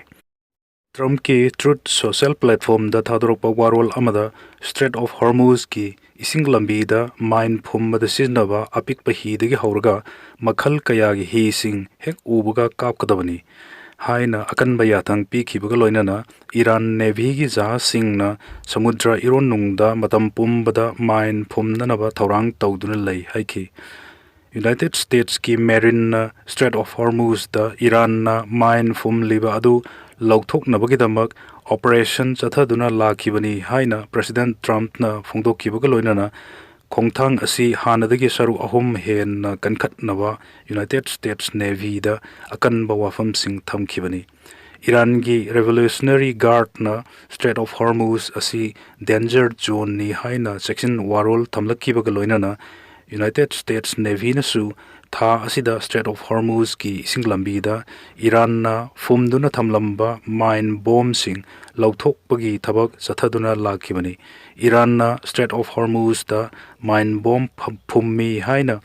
ꯇ꯭ꯔꯝꯞꯀꯤ ꯇ꯭ꯔꯨꯊ ꯁꯣꯁꯤꯌꯦꯜ ꯄ꯭ꯂꯦꯠꯐꯣꯔꯝꯗ ꯊꯥꯗꯣꯔꯛꯄ ꯋꯥꯔꯣꯜ ꯑꯃꯗ ꯁ꯭ꯇ꯭ꯔꯦꯠ ꯑꯣꯐ ꯍꯣꯔꯃꯨꯖꯒꯤ ꯏꯁꯤꯡ ꯂꯝꯕꯤꯗ ꯃꯥꯏꯟ ꯐꯨꯝꯕꯗ ꯁꯤꯖꯤꯟꯅꯕ ꯑꯄꯤꯛꯄ ꯍꯤꯗꯒꯤ ꯍꯧꯔꯒ ꯃꯈꯜ ꯀꯌꯥꯒꯤ ꯍꯤꯁꯤꯡ ꯍꯦꯛ ꯎꯕꯒ ꯀꯥꯞꯀꯗꯕꯅꯤ ꯍꯥꯏꯅ ꯑꯀꯟꯕ ꯌꯥꯊꯪ ꯄꯤꯈꯤꯕꯒ ꯂꯣꯏꯅꯅ ꯏꯔꯥꯟ ꯅꯦꯚꯤꯒꯤ ꯖꯍꯥꯖꯁꯤꯡꯅ ꯁꯃꯨꯗ꯭ꯔ ꯏꯔꯣꯟꯅꯨꯡꯗ ꯃꯇꯝ ꯄꯨꯝꯕꯗ ꯃꯥꯏꯟ ꯐꯨꯝꯅꯅꯕ ꯊꯧꯔꯥꯡ ꯇꯧꯗꯨꯅ ꯂꯩ ꯍꯥꯏꯈꯤ꯫ ꯌꯨꯅꯥꯏꯇꯦꯗ ꯁ꯭ꯇꯦꯠꯁꯀꯤ ꯃꯦꯔꯤꯟꯅ ꯁ꯭ꯇ꯭ꯔꯦꯠ ꯑꯣꯐ ꯍꯣꯔꯃꯨꯖꯗ ꯏꯔꯥꯟꯅ ꯃꯥꯏꯟ ꯐꯨꯝꯂꯤꯕ ꯑꯗꯨ ꯂꯧꯊꯣꯛꯅꯕꯒꯤꯗꯃꯛ ꯑꯣꯄꯔꯦꯁꯟ ꯆꯠꯊꯗꯨꯅ ꯂꯥꯛꯈꯤꯕꯅꯤ ꯍꯥꯏꯅ ꯄ꯭ꯔꯦꯁꯤꯗꯦꯟꯠ ꯇ꯭ꯔꯝꯞꯅ ꯐꯣꯡꯗꯣꯛꯈꯤꯕꯒ ꯂꯣꯏꯅꯅ ꯈꯣꯡꯊꯥꯡ ꯑꯁꯤ ꯍꯥꯟꯅꯗꯒꯤ ꯁꯔꯨꯛ 3 ꯍꯦꯟꯅ ꯀꯟꯈꯠꯅꯕ ꯌꯨꯅꯥꯏꯇꯦꯗ ꯁ꯭ꯇꯦꯠꯁ ꯅꯦꯚꯤꯗ ꯑꯀꯟꯕ ꯋꯥꯐꯝꯁꯤꯡ ꯊꯝꯈꯤꯕꯅꯤ꯫ ꯏꯔꯥꯟꯒꯤ ꯔꯦꯚꯣꯂꯨꯁꯅꯔꯤ ꯒꯥꯔꯗꯅ ꯁ꯭ꯇ꯭ꯔꯦꯠ ꯑꯣꯐ ꯍꯣꯔꯃꯨꯖ ꯑꯁꯤ ꯗꯦꯟꯖꯔ ꯖꯣꯟꯅꯤ ꯍꯥꯏꯅ ꯆꯦꯛꯁꯤꯟ ꯋꯥꯔꯣꯜ ꯊꯝꯂꯛꯈꯤꯕꯒ ꯂꯣꯏꯅꯅ ꯌꯨꯅꯥꯏꯇꯦꯗ ꯁ꯭ꯇꯦꯠꯁ ꯅꯦꯚꯤꯅꯁꯨ ꯊꯥ ꯑꯁꯤꯗ ꯁ꯭ꯇ꯭ꯔꯦꯠ ꯑꯣꯐ ꯍꯣꯔꯃꯨꯖꯒꯤ ꯏꯁꯤꯡ ꯂꯝꯕꯤꯗ ꯏꯔꯥꯟꯅ ꯐꯨꯝꯗꯨꯅ ꯊꯝꯂꯝꯕ ꯃꯥꯏꯟ ꯕꯣꯝꯕꯁꯤꯡ ꯂꯧꯊꯣꯛꯄꯒꯤ ꯊꯕꯛ ꯆꯠꯊꯗꯨꯅ ꯂꯥꯛꯈꯤꯕꯅꯤ꯫ ꯏꯔꯥꯟꯅ ꯁ꯭ꯇ꯭ꯔꯦꯠ ꯑꯣꯐ ꯍꯣꯔꯃꯨꯖꯗ ꯃꯥꯏꯟ ꯕꯣꯝꯕ ꯐꯨꯝꯃꯤ ꯍꯥꯏꯅ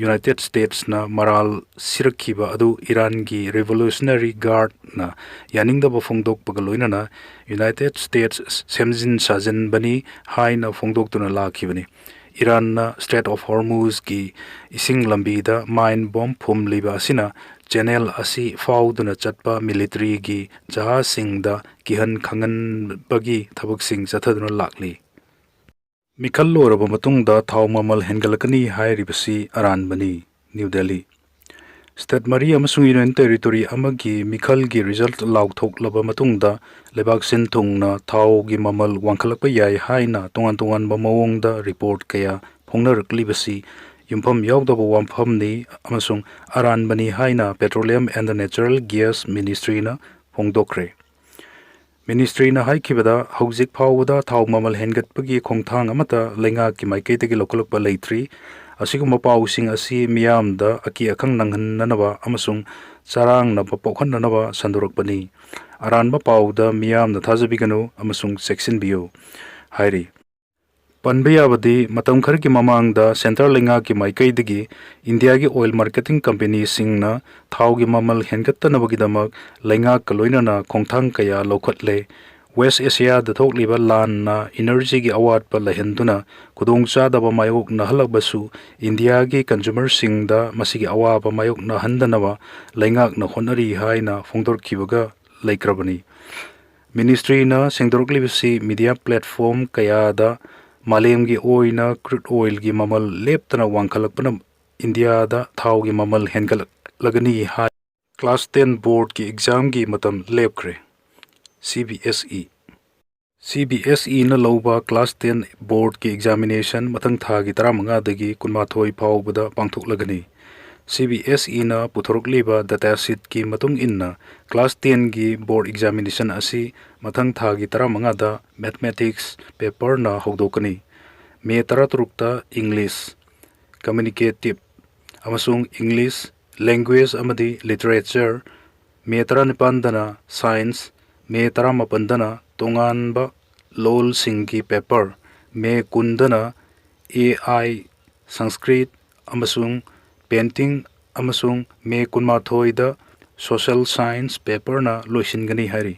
ꯌꯨꯅꯥꯏꯇꯦꯗ ꯁ꯭ꯇꯦꯠꯁꯅ ꯃꯔꯥꯜ ꯁꯤꯔꯛꯈꯤꯕ ꯑꯗꯨ ꯏꯔꯥꯟꯒꯤ ꯔꯦꯚꯣꯂꯨꯁꯅꯔꯤ ꯒꯥꯔꯗꯅ ꯌꯥꯅꯤꯡꯗꯕ ꯐꯣꯡꯗꯣꯛꯄꯒ ꯂꯣꯏꯅꯅ ꯌꯨꯅꯥꯏꯇꯦꯗ ꯁ꯭ꯇꯦꯠꯁ ꯁꯦꯝꯖꯤꯟ ꯁꯥꯖꯤꯟꯕꯅꯤ ꯍꯥꯏꯅ ꯐꯣꯡꯗꯣꯛꯇꯨꯅ ꯂꯥꯛꯈꯤꯕꯅꯤ꯫ ꯏꯔꯥꯟꯅ ꯁ꯭ꯇ꯭ꯔꯦꯠ ꯑꯣꯐ ꯍꯣꯔꯃꯨꯖꯒꯤ ꯏꯁꯤꯡ ꯂꯝꯕꯤꯗ ꯃꯥꯏꯟ ꯕꯣꯝꯕ ꯐꯨꯝꯂꯤꯕ ꯑꯁꯤꯅ ꯆꯦꯅꯦꯜ ꯑꯁꯤ ꯐꯥꯎꯗꯨꯅ ꯆꯠꯄ ꯃꯤꯂꯤꯇꯔꯤꯒꯤ ꯖꯍꯥꯖꯁꯤꯡꯗ ꯀꯤꯍꯟ ꯈꯪꯍꯟꯕꯒꯤ ꯊꯕꯛꯁꯤꯡ ꯆꯠꯊꯗꯨꯅ ꯂꯥꯛꯂꯤ꯫ ꯃꯤꯈꯜ ꯂꯣꯏꯔꯕ ꯃꯇꯨꯡꯗ ꯊꯥꯎ ꯃꯃꯜ ꯍꯦꯟꯒꯠꯂꯛꯀꯅꯤ ꯍꯥꯏꯔꯤꯕꯁꯤ ꯑꯔꯥꯟꯕꯅꯤ꯫ ꯅ꯭ꯌꯨ ꯗꯦꯜꯂꯤ ꯁ꯭ꯇꯦꯠ 4 ꯑꯃꯁꯨꯡ ꯌꯨꯅꯤꯌꯟ ꯇꯦꯔꯤꯇꯣꯔꯤ ꯑꯃꯒꯤ ꯃꯤꯈꯜꯒꯤ ꯔꯤꯖꯜꯠ ꯂꯥꯎꯊꯣꯛꯂꯕ ꯃꯇꯨꯡꯗ ꯂꯩꯕꯥꯛ ꯁꯤꯟ ꯊꯨꯡꯅ ꯊꯥꯎꯒꯤ ꯃꯃꯜ ꯋꯥꯡꯈꯠꯂꯛꯄ ꯌꯥꯏ ꯍꯥꯏꯅ ꯇꯣꯉꯥꯟ ꯇꯣꯉꯥꯟꯕ ꯃꯑꯣꯡꯗ ꯔꯤꯄꯣꯔꯠ ꯀꯌꯥ ꯐꯣꯡꯅꯔꯛꯂꯤꯕꯁꯤ ꯌꯨꯝꯐꯝ ꯌꯥꯎꯗꯕ ꯋꯥꯐꯝꯅꯤ ꯑꯃꯁꯨꯡ ꯑꯔꯥꯟꯕꯅꯤ ꯍꯥꯏꯅ ꯄꯦꯇ꯭ꯔꯣꯂꯤꯌꯝ ꯑꯦꯟꯗ ꯅꯦꯆꯔꯦꯜ ꯒ꯭ꯌꯥꯁ ꯃꯤꯅꯤꯁꯇ꯭ꯔꯤꯅ ꯐꯣꯡꯗꯣꯛꯈ꯭ꯔꯦ꯫ ꯃꯤꯅꯤꯁꯇ꯭ꯔꯤꯅ ꯍꯥꯏꯈꯤꯕꯗ ꯍꯧꯖꯤꯛ ꯐꯥꯎꯕꯗ ꯊꯥꯎ ꯃꯃꯜ ꯍꯦꯟꯒꯠꯄꯒꯤ ꯈꯣꯡꯊꯥꯡ ꯑꯃꯠꯇ ꯂꯩꯉꯥꯛꯀꯤ ꯃꯥꯏꯀꯩꯗꯒꯤ ꯂꯧꯈꯠꯂꯛꯄ ꯂꯩꯇ꯭ꯔꯤ꯫ ꯑꯁꯤꯒꯨꯝꯕ ꯄꯥꯎꯁꯤꯡ ꯑꯁꯤ ꯃꯤꯌꯥꯝꯗ ꯑꯀꯤ ꯑꯈꯪ ꯅꯪꯍꯟꯅꯅꯕ ꯑꯃꯁꯨꯡ ꯆꯔꯥꯡꯅꯕ ꯄꯣꯛꯍꯟꯅꯅꯕ ꯁꯟꯗꯣꯔꯛꯄꯅꯤ꯫ ꯑꯔꯥꯟꯕ ꯄꯥꯎꯗ ꯃꯤꯌꯥꯝꯅ ꯊꯥꯖꯕꯤꯒꯅꯨ ꯑꯃꯁꯨꯡ ꯆꯦꯛꯁꯤꯟꯕꯤꯌꯨ ꯍꯥꯏꯔꯤ꯫ ꯄꯟꯕ ꯌꯥꯕꯗꯤ ꯃꯇꯝ ꯈꯔꯒꯤ ꯃꯃꯥꯡꯗ ꯁꯦꯟꯇ꯭ꯔꯦꯜ ꯂꯩꯉꯥꯛꯀꯤ ꯃꯥꯏꯀꯩꯗꯒꯤ ꯏꯟꯗꯤꯌꯥꯒꯤ ꯑꯣꯏꯜ ꯃꯥꯔꯀꯦꯇꯤꯡ ꯀꯝꯄꯦꯅꯤꯁꯤꯡꯅ ꯊꯥꯎꯒꯤ ꯃꯃꯜ ꯍꯦꯟꯒꯠꯇꯅꯕꯒꯤꯗꯃꯛ ꯂꯩꯉꯥꯛꯀ ꯂꯣꯏꯅꯅ ꯈꯣꯡꯊꯥꯡ ꯀꯌꯥ ꯂꯧꯈꯠꯂꯦ꯫ ꯋꯦꯁ ꯑꯦꯁꯤꯌꯥꯗ ꯊꯣꯛꯂꯤꯕ ꯂꯥꯟꯅ ꯏꯅꯔꯖꯤꯒꯤ ꯑꯋꯥꯠꯄ ꯂꯩꯍꯟꯗꯨꯅ ꯈꯨꯗꯣꯡꯆꯥꯗꯕ ꯃꯥꯌꯣꯛꯅꯍꯜꯂꯕꯁꯨ ꯏꯟꯗꯤꯌꯥꯒꯤ ꯀꯟꯖꯨꯃꯔꯁꯤꯡꯗ ꯃꯁꯤꯒꯤ ꯑꯋꯥꯕ ꯃꯥꯌꯣꯛꯅꯍꯟꯗꯅꯕ ꯂꯩꯉꯥꯛꯅ ꯍꯣꯠꯅꯔꯤ ꯍꯥꯏꯅ ꯐꯣꯡꯗꯣꯛꯈꯤꯕꯒ ꯂꯩꯈ꯭ꯔꯕꯅꯤ꯫ ꯃꯤꯅꯤꯁꯇ꯭ꯔꯤꯅ ꯁꯦꯡꯗꯣꯔꯛꯂꯤꯕꯁꯤ ꯃꯤꯗꯤꯌꯥ ꯄ꯭ꯂꯦꯠꯐꯣꯔꯝ ꯀꯌꯥꯗ ꯃꯥꯂꯦꯝꯒꯤ ꯑꯣꯏꯅ ꯀ꯭ꯔꯨꯗ ꯑꯣꯏꯜꯒꯤ ꯃꯃꯜ ꯂꯦꯞꯇꯅ ꯋꯥꯡꯈꯠꯂꯛꯄꯅ ꯏꯟꯗꯤꯌꯥꯗ ꯊꯥꯎꯒꯤ ꯃꯃꯜ ꯍꯦꯟꯒꯠꯂꯒꯅꯤ ꯍꯥꯏ꯫ ꯀ꯭ꯂꯥꯁ 10 ꯕꯣꯔꯗꯀꯤ ꯑꯦꯛꯖꯥꯝꯒꯤ ꯃꯇꯝ ꯂꯦꯞꯈ꯭ꯔꯦ꯫ CBSE CBSEꯅ ꯂꯧꯕ ꯀ꯭ꯂꯥꯁ 10 ꯕꯣꯔꯗꯀꯤ ꯑꯦꯛꯖꯥꯃꯤꯅꯦꯁꯟ ꯃꯊꯪ ꯊꯥꯒꯤ 15ꯗꯒꯤ 12 ꯐꯥꯎꯕꯗ ꯄꯥꯡꯊꯣꯛꯂꯒꯅꯤ꯫ CBSEꯅ ꯄꯨꯊꯣꯔꯛꯂꯤꯕ ꯗꯇꯥꯁꯤꯠꯀꯤ ꯃꯇꯨꯡ ꯏꯟꯅ ꯀ꯭ꯂꯥꯁ 10ꯒꯤ ꯕꯣꯔꯗ ꯑꯦꯛꯖꯥꯃꯤꯅꯦꯁꯟ ꯑꯁꯤ ꯃꯊꯪ ꯊꯥꯒꯤ 15ꯗ ꯃꯦꯊꯃꯦꯇꯤꯛꯁ ꯄꯦꯄꯔꯅ ꯍꯧꯗꯣꯛꯀꯅꯤ꯫ ꯃꯦ 13ꯇ ꯏꯪꯂꯤꯁ, ꯀꯝꯃ꯭ꯌꯨꯅꯤꯀꯦꯇꯤꯕ ꯑꯃꯁꯨꯡ ꯏꯪꯂꯤꯁ ꯂꯦꯡꯒ꯭ꯋꯦꯖ ꯑꯃꯗꯤ ꯂꯤꯇꯔꯦꯆꯔ, ꯃꯦ 19ꯗꯅ ꯁꯥꯏꯟꯁ, ꯃꯦ 18ꯗꯅ ꯇꯣꯉꯥꯟꯕ ꯂꯣꯜꯁꯤꯡꯒꯤ ꯄꯦꯄꯔ, ꯃꯦ 20ꯗꯅ AI, ꯁꯪꯁꯀ꯭ꯔꯤꯠ ꯑꯃꯁꯨꯡ ꯄꯦꯟꯇꯤꯡ ꯑꯃꯁꯨꯡ ꯃꯦ 12ꯗ ꯁꯣꯁꯤꯌꯦꯜ ꯁꯥꯏꯟꯁ ꯄꯦꯄꯔꯅ ꯂꯣꯏꯁꯤꯟꯒꯅꯤ ꯍꯥꯏꯔꯤ꯫